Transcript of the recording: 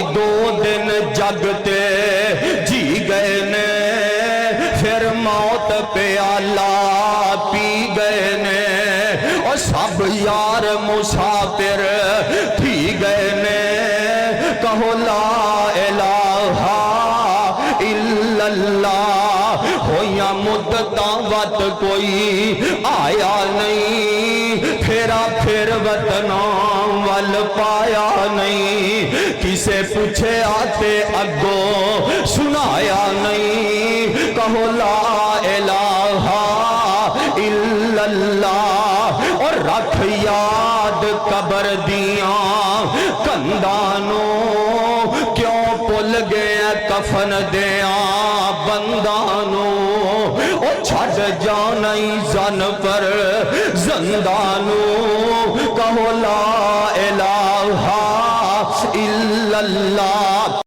دو دن جگتے جی گئے نے پھر موت پیالہ پی گئے نے اور سب یار مسافر تھی گئے نے کہو لا الہ الا اللہ ہو یا مدتاں وقت کوئی آیا نہیں پھیرا پھر وطنوں وال پایا نہیں کسے پوچھے آتے اگو سنایا نہیں کہو لا الہ الا اللہ اور رکھ یاد قبر دیاں کندانوں کیوں پل گیا کفن دیاں بندانوں اور چھڑ جانائی زن پر زندانوں کہو لا الہ الا اللہ